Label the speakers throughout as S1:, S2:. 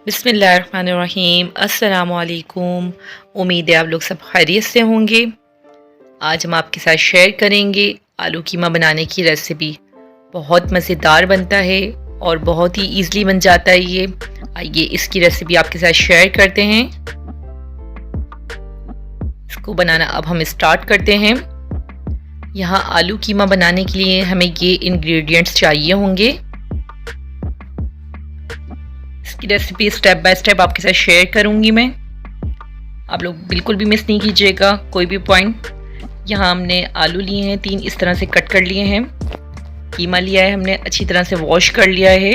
S1: बिस्मिल्लाहिर्रहमानिर्रहीम। अस्सलामुअलैकुम। उम्मीद है आप लोग सब खैरियत से होंगे। आज हम आपके साथ शेयर करेंगे आलू कीमा बनाने की रेसिपी। बहुत मज़ेदार बनता है और बहुत ही ईज़िली बन जाता है ये। आइए इसकी रेसिपी आपके साथ शेयर करते हैं। इसको बनाना अब हम स्टार्ट करते हैं। यहाँ आलू कीमा बनाने के लिए हमें ये इंग्रेडिएंट्स चाहिए होंगे। इसकी रेसिपी स्टेप बाय स्टेप आपके साथ शेयर करूंगी मैं। आप लोग बिल्कुल भी मिस नहीं कीजिएगा कोई भी पॉइंट। यहाँ हमने आलू लिए हैं 3, इस तरह से कट कर लिए हैं। कीमा लिया है हमने, अच्छी तरह से वॉश कर लिया है।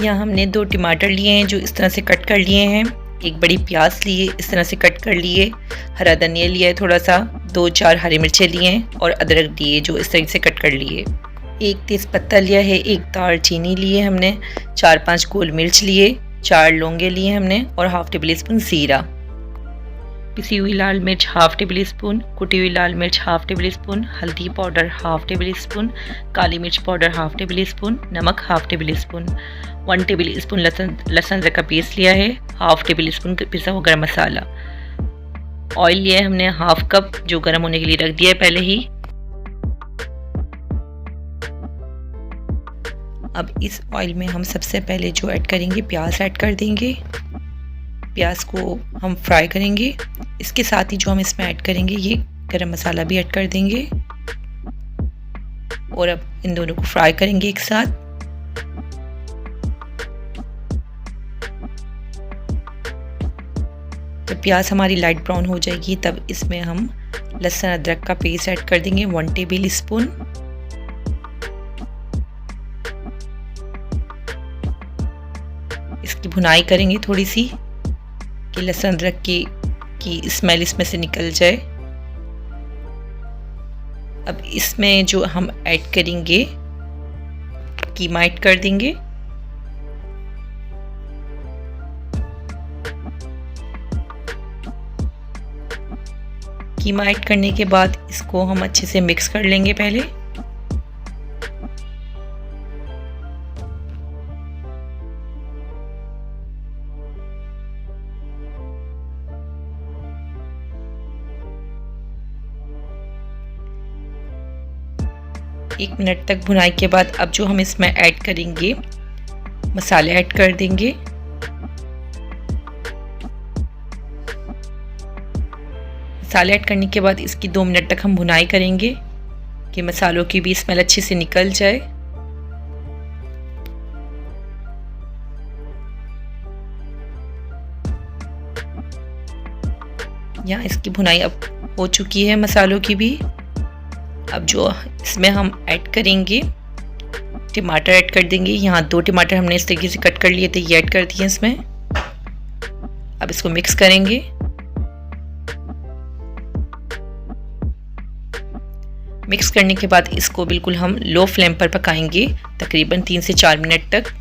S1: यहाँ हमने 2 टमाटर लिए हैं जो इस तरह से कट कर लिए हैं। एक बड़ी प्याज लिए, इस तरह से कट कर लिए। हरा धनिया लिया है थोड़ा सा, 2-4 हरी मिर्चें लिए हैं और अदरक लिए जो इस तरह से कट कर लिए। एक तेज़ पत्ता लिया है, एक दालचीनी लिए हमने, 4-5 गोल मिर्च लिए, 4 लौंगे लिए हमने और हाफ टेबल स्पून ज़ीरा। पिसी हुई लाल मिर्च हाफ टेबल स्पून, कुटी हुई लाल मिर्च हाफ टेबल स्पून, हल्दी पाउडर हाफ टेबल स्पून, काली मिर्च पाउडर हाफ टेबल स्पून, नमक half table spoon, 1 table spoon लहसुन अदरक का पेस्ट लिया है, हाफ टेबल स्पून पिसा हुआ गरम मसाला। ऑयल लिया है हमने हाफ कप जो गर्म होने के लिए रख दिया है पहले ही। अब इस ऑयल में हम सबसे पहले जो ऐड करेंगे प्याज ऐड कर देंगे। प्याज को हम फ्राई करेंगे। इसके साथ ही जो हम इसमें ऐड करेंगे ये गरम मसाला भी ऐड कर देंगे और अब इन दोनों को फ्राई करेंगे एक साथ। जब प्याज हमारी लाइट ब्राउन हो जाएगी तब इसमें हम लहसुन अदरक का पेस्ट ऐड कर देंगे 1 टेबल स्पून। इसकी भुनाई करेंगे थोड़ी सी कि लहसुन अदरक की स्मेल इसमें से निकल जाए। अब इसमें जो हम ऐड करेंगे कीमा ऐड कर देंगे। कीमा ऐड करने के बाद इसको हम अच्छे से मिक्स कर लेंगे पहले। एक मिनट तक भुनाई के बाद अब जो हम इसमें ऐड करेंगे मसाले ऐड कर देंगे। मसाले ऐड करने के बाद इसकी 2 मिनट तक हम भुनाई करेंगे कि मसालों की भी स्मेल अच्छे से निकल जाए। यहाँ इसकी भुनाई अब हो चुकी है मसालों की भी। अब जो इसमें हम ऐड करेंगे टमाटर ऐड कर देंगे। यहाँ 2 टमाटर हमने इस तरीके से कट कर लिए थे, ये ऐड कर दिए इसमें। अब इसको मिक्स करेंगे। मिक्स करने के बाद इसको बिल्कुल हम लो फ्लेम पर पकाएंगे तकरीबन 3 से 4 मिनट तक।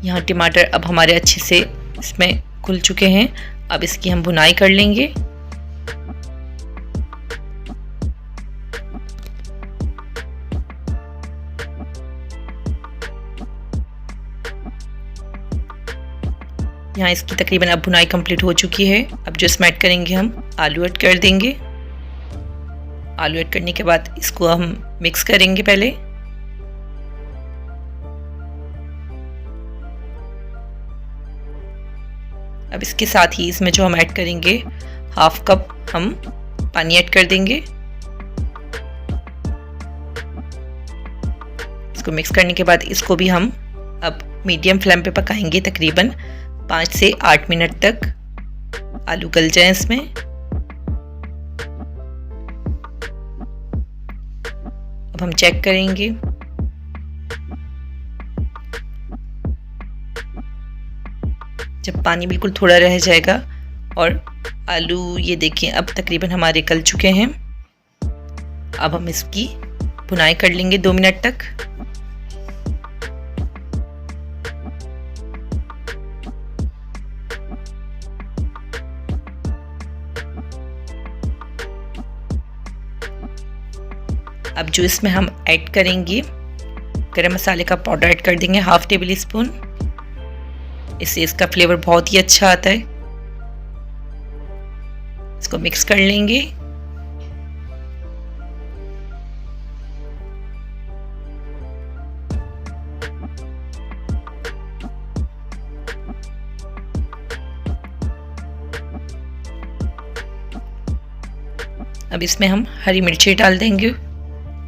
S1: यहाँ टमाटर अब हमारे अच्छे से इसमें घुल चुके हैं। अब इसकी हम भुनाई कर लेंगे। यहाँ इसकी तकरीबन अब भुनाई कंप्लीट हो चुकी है। अब जो इसमें ऐड करेंगे हम आलू ऐड कर देंगे। आलू ऐड करने के बाद इसको हम मिक्स करेंगे पहले। अब इसके साथ ही इसमें जो हम ऐड करेंगे हाफ कप हम पानी ऐड कर देंगे। इसको मिक्स करने के बाद इसको भी हम अब मीडियम फ्लेम पे पकाएंगे तकरीबन 5 से 8 मिनट तक। आलू गल जाए इसमें। अब हम चेक करेंगे। जब पानी बिल्कुल थोड़ा रह जाएगा और आलू ये देखें अब तकरीबन हमारे गल चुके हैं। अब हम इसकी भुनाई कर लेंगे 2 मिनट तक। अब जो इसमें हम ऐड करेंगे, गरम मसाले का पाउडर ऐड कर देंगे 1/2 टेबल स्पून। इससे इसका फ्लेवर बहुत ही अच्छा आता है। इसको मिक्स कर लेंगे। अब इसमें हम हरी मिर्ची डाल देंगे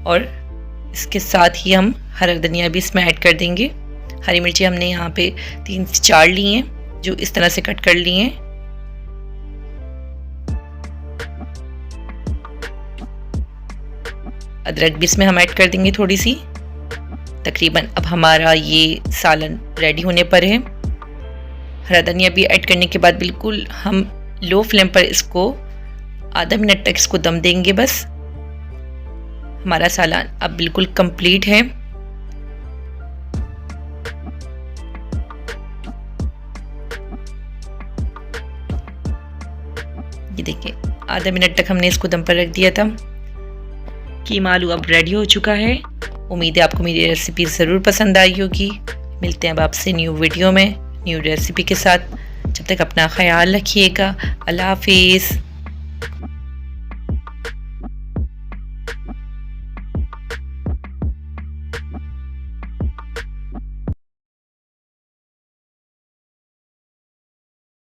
S1: और इसके साथ ही हम हरा धनिया भी इसमें ऐड कर देंगे। हरी मिर्ची हमने यहाँ पे 3 से 4 ली हैं, जो इस तरह से कट कर ली हैं। अदरक भी इसमें हम ऐड कर देंगे थोड़ी सी। तकरीबन अब हमारा ये सालन रेडी होने पर है। हरा धनिया भी ऐड करने के बाद बिल्कुल हम लो फ्लेम पर इसको आधा मिनट तक इसको दम देंगे। बस हमारा सालन अब बिल्कुल कंप्लीट है। ये देखिए, आधा मिनट तक हमने इसको दम पर रख दिया था। कीमा आलू अब रेडी हो चुका है। उम्मीद है आपको मेरी रेसिपी ज़रूर पसंद आई होगी। मिलते हैं अब आपसे न्यू वीडियो में न्यू रेसिपी के साथ। जब तक अपना ख्याल रखिएगा। अल्लाह हाफिज़।